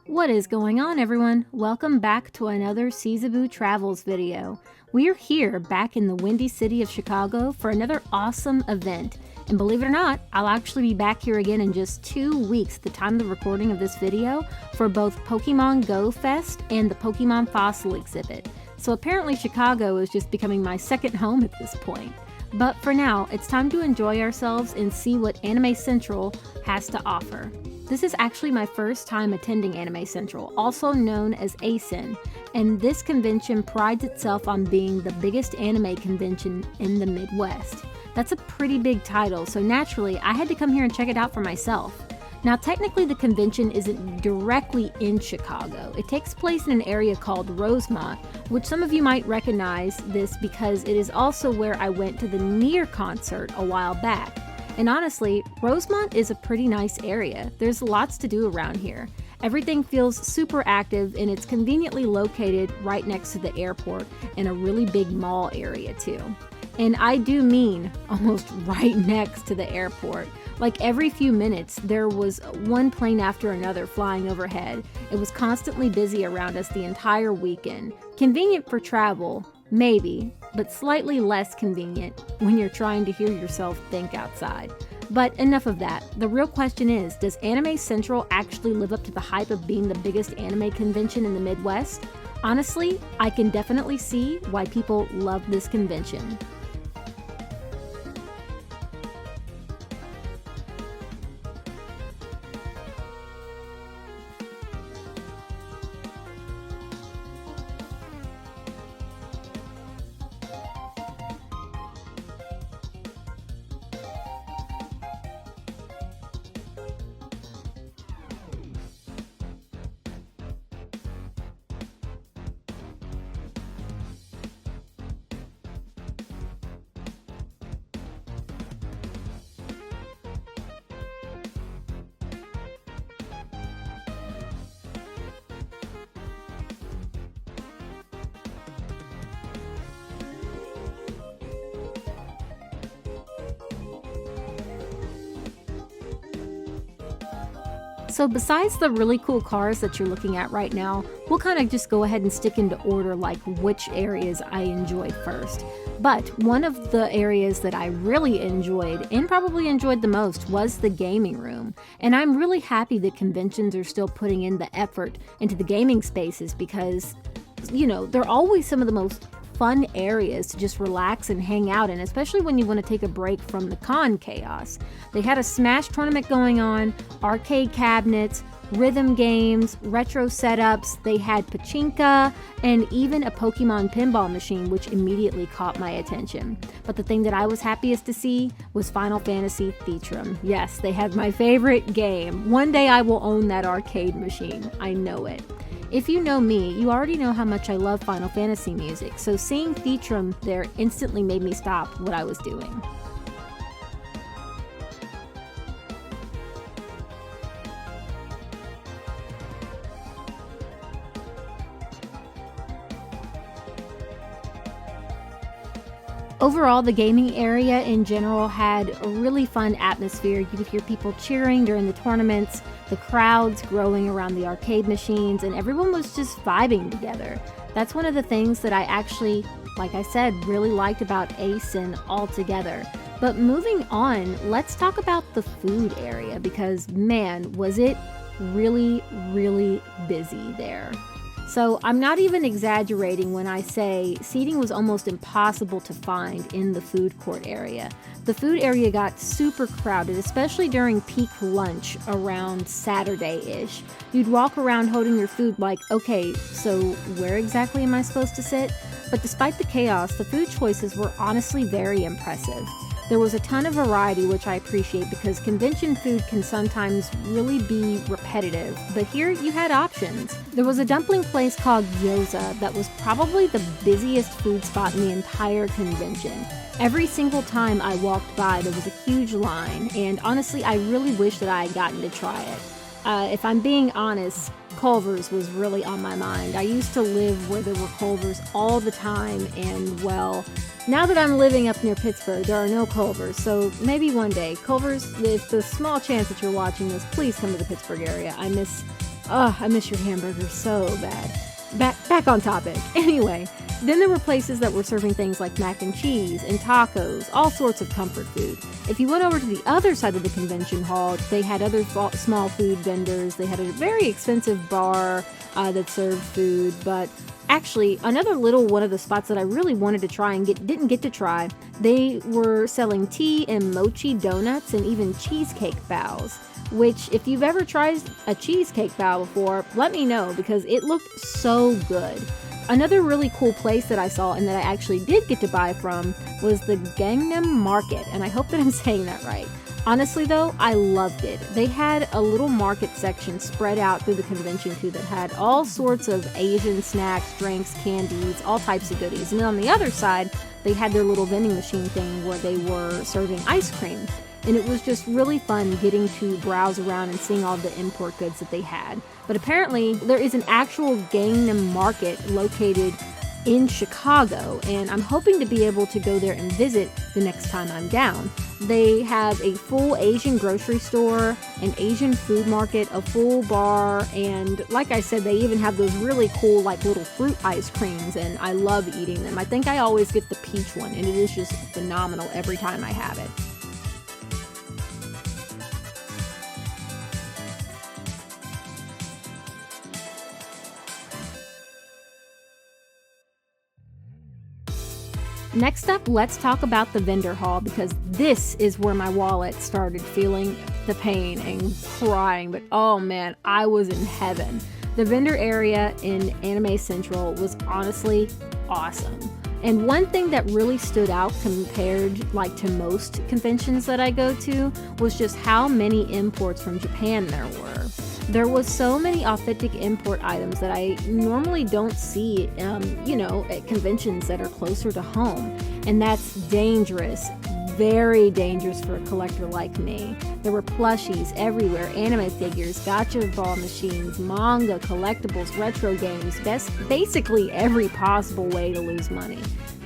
What is going on, everyone? Welcome back to another Seasaboo Travels video. We're here back in the windy city of Chicago for another awesome event. And believe it or not, I'll actually be back here again in just 2 weeks at the time of the recording of this video for both Pokemon Go Fest and the Pokemon Fossil exhibit. So apparently Chicago is just becoming my second home at this point. But for now, it's time to enjoy ourselves and see what Anime Central has to offer. This is actually my first time attending Anime Central, also known as ACEN, and this convention prides itself on being the biggest anime convention in the Midwest. That's a pretty big title, so naturally I had to come here and check it out for myself. Now technically the convention isn't directly in Chicago. It takes place in an area called Rosemont, which some of you might recognize this because it is also where I went to the Near concert a while back. And honestly, Rosemont is a pretty nice area. There's lots to do around here. Everything feels super active and it's conveniently located right next to the airport and a really big mall area too. And I do mean almost right next to the airport. Like every few minutes, there was one plane after another flying overhead. It was constantly busy around us the entire weekend. Convenient for travel, maybe, but slightly less convenient when you're trying to hear yourself think outside. But enough of that. The real question is, does Anime Central actually live up to the hype of being the biggest anime convention in the Midwest? Honestly, I can definitely see why people love this convention. So besides the really cool cars that you're looking at right now, we'll kind of just go ahead and stick into order like which areas I enjoyed first. But one of the areas that I really enjoyed and probably enjoyed the most was the gaming room. And I'm really happy that conventions are still putting in the effort into the gaming spaces because, you know, they're always some of the most fun areas to just relax and hang out in, especially when you want to take a break from the con chaos. They had a Smash tournament going on, arcade cabinets, rhythm games, retro setups, they had pachinko, and even a Pokemon pinball machine, which immediately caught my attention. But the thing that I was happiest to see was Final Fantasy Theatrhythm. Yes, they had my favorite game. One day I will own that arcade machine. I know it. If you know me, you already know how much I love Final Fantasy music, so seeing Theatrhythm there instantly made me stop what I was doing. Overall, the gaming area in general had a really fun atmosphere. You could hear people cheering during the tournaments, the crowds growing around the arcade machines, and everyone was just vibing together. That's one of the things that I actually, like I said, really liked about ACEN altogether. But moving on, let's talk about the food area because, man, was it really, really busy there. So I'm not even exaggerating when I say seating was almost impossible to find in the food court area. The food area got super crowded, especially during peak lunch around Saturday-ish. You'd walk around holding your food like, okay, so where exactly am I supposed to sit? But despite the chaos, the food choices were honestly very impressive. There was a ton of variety, which I appreciate because convention food can sometimes really be repetitive, but here you had options. There was a dumpling place called Gyoza that was probably the busiest food spot in the entire convention. Every single time I walked by, there was a huge line, and honestly, I really wish that I had gotten to try it. If I'm being honest, Culver's was really on my mind. I used to live where there were Culver's all the time, and well, now that I'm living up near Pittsburgh, there are no Culver's, so maybe one day. Culver's, if the small chance that you're watching this, please come to the Pittsburgh area. I miss your hamburgers so bad. Back on topic. Anyway, then there were places that were serving things like mac and cheese and tacos, all sorts of comfort food. If you went over to the other side of the convention hall, they had other small food vendors. They had a very expensive bar that served food, but actually, another little one of the spots that I really wanted to try and didn't get to try, they were selling tea and mochi donuts and even cheesecake bows. Which, if you've ever tried a cheesecake bow before, let me know because it looked so good. Another really cool place that I saw and that I actually did get to buy from was the Gangnam Market, and I hope that I'm saying that right. Honestly though, I loved it. They had a little market section spread out through the convention too that had all sorts of Asian snacks, drinks, candies, all types of goodies. And then on the other side, they had their little vending machine thing where they were serving ice cream. And it was just really fun getting to browse around and seeing all the import goods that they had. But apparently, there is an actual Gangnam Market located in Chicago, and I'm hoping to be able to go there and visit the next time I'm down. They have a full Asian grocery store, an Asian food market, a full bar, and like I said, they even have those really cool like little fruit ice creams, and I love eating them. I think I always get the peach one, and it is just phenomenal every time I have it. Next up, let's talk about the vendor hall because this is where my wallet started feeling the pain and crying, but oh man, I was in heaven. The vendor area in Anime Central was honestly awesome. And one thing that really stood out compared to most conventions that I go to was just how many imports from Japan there were. There was so many authentic import items that I normally don't see, at conventions that are closer to home. And that's dangerous, very dangerous for a collector like me. There were plushies everywhere, anime figures, gacha ball machines, manga, collectibles, retro games, basically every possible way to lose money.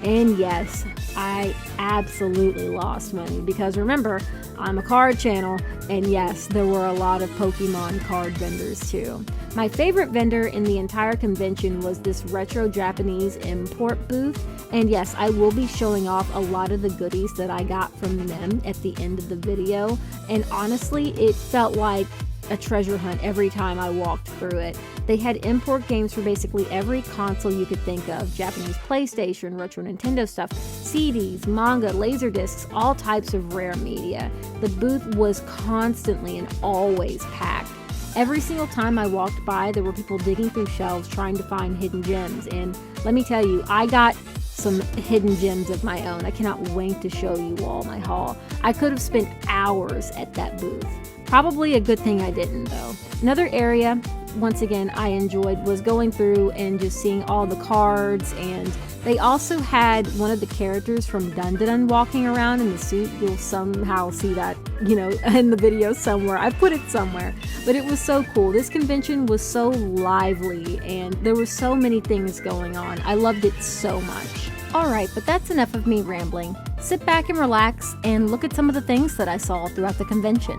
And yes, I absolutely lost money because remember, I'm a card channel, and yes, there were a lot of Pokemon card vendors too. My favorite vendor in the entire convention was this retro Japanese import booth, and yes, I will be showing off a lot of the goodies that I got from them at the end of the video, and honestly, it felt like a treasure hunt every time I walked through it. They had import games for basically every console you could think of, Japanese PlayStation, retro Nintendo stuff, CDs, manga, laser discs, all types of rare media. The booth was constantly and always packed. Every single time I walked by, there were people digging through shelves trying to find hidden gems, and let me tell you, I got some hidden gems of my own. I cannot wait to show you all my haul. I could have spent hours at that booth. Probably a good thing I didn't though. Another area, once again, I enjoyed was going through and just seeing all the cards, and they also had one of the characters from Dun Dun Dun walking around in the suit. You'll somehow see that, in the video somewhere. I put it somewhere, but it was so cool. This convention was so lively and there were so many things going on. I loved it so much. Alright, but that's enough of me rambling. Sit back and relax and look at some of the things that I saw throughout the convention.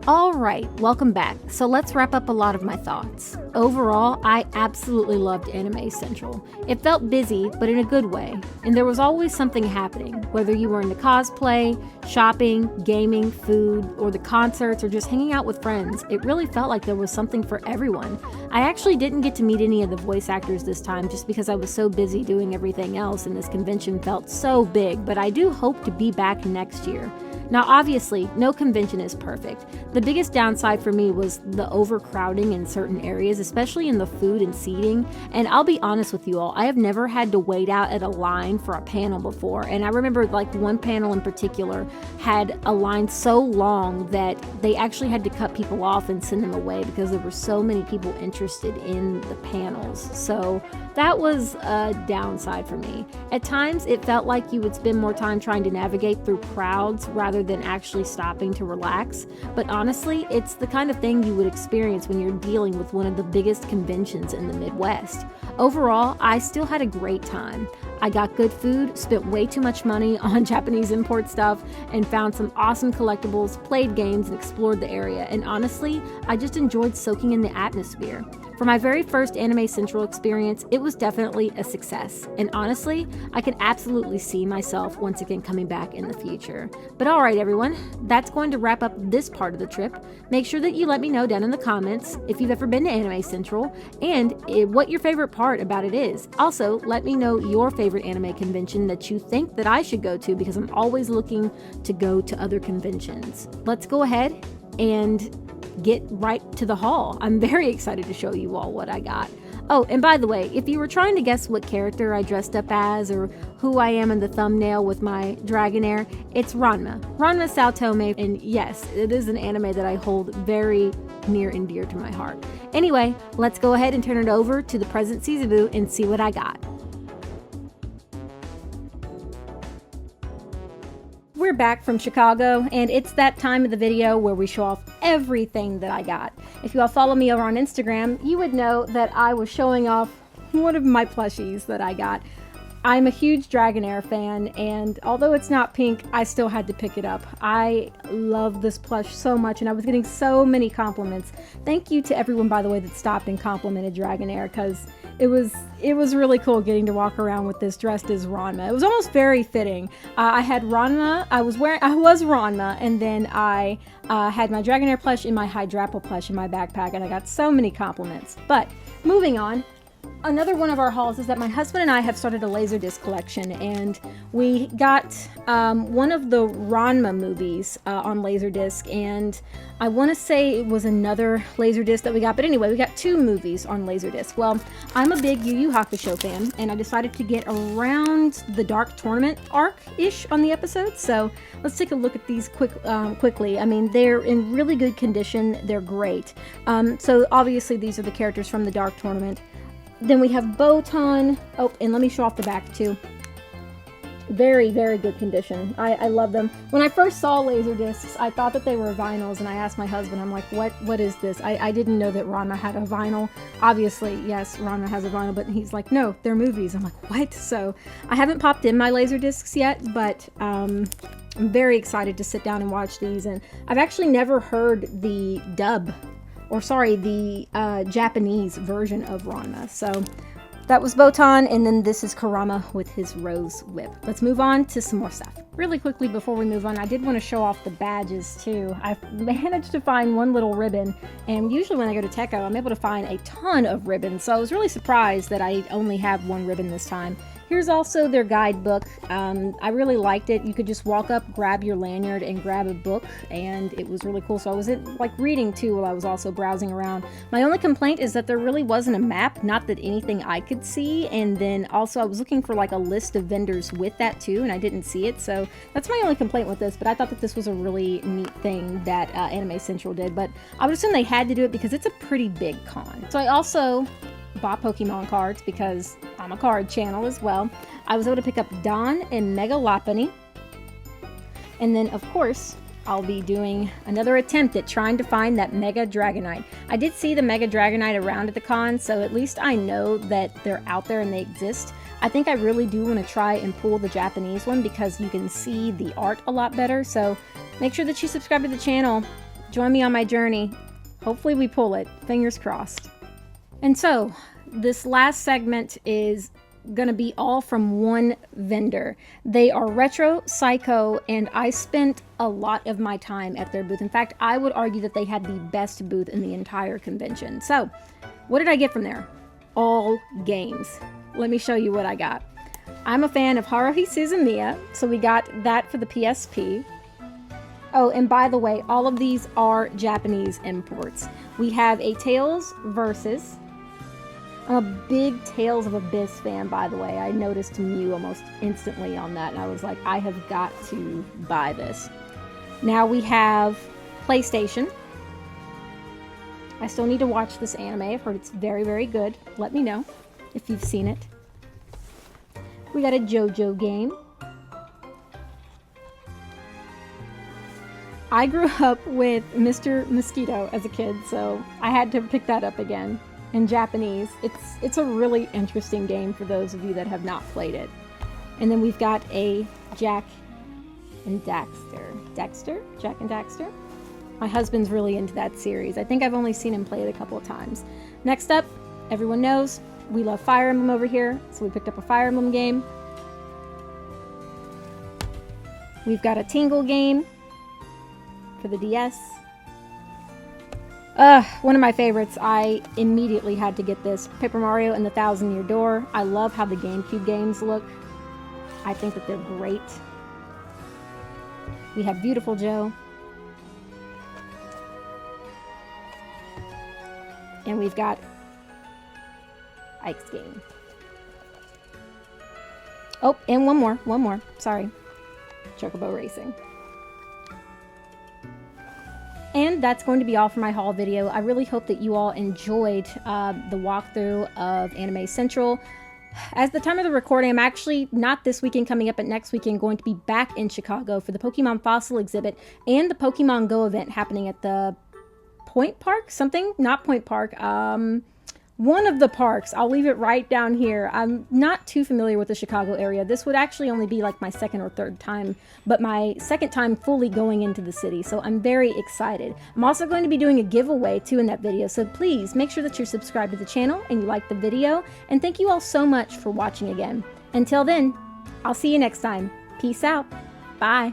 Alright, welcome back. So let's wrap up a lot of my thoughts. Overall, I absolutely loved Anime Central. It felt busy, but in a good way, and there was always something happening, whether you were into cosplay, shopping, gaming, food, or the concerts, or just hanging out with friends. It really felt like there was something for everyone. I actually didn't get to meet any of the voice actors this time just because I was so busy doing everything else and this convention felt so big, but I do hope to be back next year. Now, obviously, no convention is perfect. The biggest downside for me was the overcrowding in certain areas, especially in the food and seating. And I'll be honest with you all, I have never had to wait out at a line for a panel before. And I remember like one panel in particular had a line so long that they actually had to cut people off and send them away because there were so many people interested in the panels. So that was a downside for me. At times, it felt like you would spend more time trying to navigate through crowds rather than actually stopping to relax. But honestly, it's the kind of thing you would experience when you're dealing with one of the biggest conventions in the Midwest. Overall, I still had a great time. I got good food, spent way too much money on Japanese import stuff, and found some awesome collectibles, played games, and explored the area. And honestly, I just enjoyed soaking in the atmosphere. For my very first Anime Central experience, it was definitely a success. And honestly, I can absolutely see myself once again coming back in the future. But alright everyone, that's going to wrap up this part of the trip. Make sure that you let me know down in the comments if you've ever been to Anime Central and what your favorite part about it is. Also, let me know your favorite anime convention that you think that I should go to because I'm always looking to go to other conventions. Let's go ahead and get right to the haul. I'm very excited to show you all what I got. Oh, and by the way, if you were trying to guess what character I dressed up as or who I am in the thumbnail with my Dragonair, it's Ranma. Ranma Saotome, and yes, it is an anime that I hold very near and dear to my heart. Anyway, let's go ahead and turn it over to the present Season and see what I got. We're back from Chicago, and it's that time of the video where we show off everything that I got. If you all follow me over on Instagram, you would know that I was showing off one of my plushies that I got. I'm a huge Dragonair fan, and although it's not pink, I still had to pick it up. I love this plush so much, and I was getting so many compliments. Thank you to everyone, by the way, that stopped and complimented Dragonair, because it was really cool getting to walk around with this dressed as Ranma. It was almost very fitting. I had Ranma, I was Ranma, and then I had my Dragonair plush and my Hydrapple plush in my backpack, and I got so many compliments. But moving on. Another one of our hauls is that my husband and I have started a Laserdisc collection, and we got one of the Ranma movies on Laserdisc, and I want to say it was another Laserdisc that we got, but anyway, we got two movies on Laserdisc. Well, I'm a big Yu Yu Hakusho fan, and I decided to get around the Dark Tournament arc-ish on the episode, so let's take a look at these quickly. I mean, they're in really good condition, they're great. So obviously these are the characters from the Dark Tournament. Then we have Botan. Oh, and let me show off the back too. Very, very good condition. I love them. When I first saw laser discs, I thought that they were vinyls, and I asked my husband, I'm like, what is this? I didn't know that Ranma had a vinyl. Obviously, yes, Ranma has a vinyl, but he's like, no, they're movies. I'm like, what? So I haven't popped in my laser discs yet, but I'm very excited to sit down and watch these. And I've actually never heard the dub, or sorry, the Japanese version of Ranma. So that was Botan, and then this is Kurama with his rose whip. Let's move on to some more stuff. Really quickly before we move on, I did want to show off the badges too. I've managed to find one little ribbon, and usually when I go to Techo, I'm able to find a ton of ribbons, so I was really surprised that I only have one ribbon this time. Here's also their guidebook. I really liked it. You could just walk up, grab your lanyard, and grab a book, and it was really cool. So I was like reading too while I was also browsing around. My only complaint is that there really wasn't a map, not that anything I could see, and then also I was looking for like a list of vendors with that too, and I didn't see it. So that's my only complaint with this, but I thought that this was a really neat thing that Anime Central did, but I would assume they had to do it because it's a pretty big con. So I also bought Pokemon cards because I'm a card channel as well. I was able to pick up Dawn and Mega Lopunny. And then, of course, I'll be doing another attempt at trying to find that Mega Dragonite. I did see the Mega Dragonite around at the con, so at least I know that they're out there and they exist. I think I really do want to try and pull the Japanese one because you can see the art a lot better. So make sure that you subscribe to the channel. Join me on my journey. Hopefully we pull it. Fingers crossed. And so, this last segment is going to be all from one vendor. They are Retro, Psycho, and I spent a lot of my time at their booth. In fact, I would argue that they had the best booth in the entire convention. So, what did I get from there? All games. Let me show you what I got. I'm a fan of Haruhi Suzumiya, so we got that for the PSP. Oh, and by the way, all of these are Japanese imports. We have a Tales Versus. I'm a big Tales of Abyss fan, by the way. I noticed Mew almost instantly on that, and I was like, I have got to buy this. Now we have PlayStation. I still need to watch this anime. I've heard it's very, very good. Let me know if you've seen it. We got a JoJo game. I grew up with Mr. Mosquito as a kid, so I had to pick that up again. In Japanese. It's a really interesting game for those of you that have not played it. And then we've got a Jack and Daxter? Jack and Daxter? My husband's really into that series. I think I've only seen him play it a couple of times. Next up, everyone knows, we love Fire Emblem over here, so we picked up a Fire Emblem game. We've got a Tingle game for the DS. One of my favorites. I immediately had to get this. Paper Mario and the Thousand Year Door. I love how the GameCube games look. I think that they're great. We have Beautiful Joe. And we've got Ike's game. Oh, and one more. Sorry. Chocobo Racing. And that's going to be all for my haul video. I really hope that you all enjoyed the walkthrough of Anime Central. As the time of the recording, I'm actually not this weekend coming up, but next weekend going to be back in Chicago for the Pokemon Fossil exhibit and the Pokemon Go event happening at the Point Park? Something? Not Point Park. One of the parks. I'll leave it right down here. I'm not too familiar with the Chicago area. This would actually only be like my second or third time, but my second time fully going into the city, so I'm very excited. I'm also going to be doing a giveaway too in that video, so please make sure that you're subscribed to the channel and you like the video, and thank you all so much for watching again. Until then, I'll see you next time. Peace out. Bye.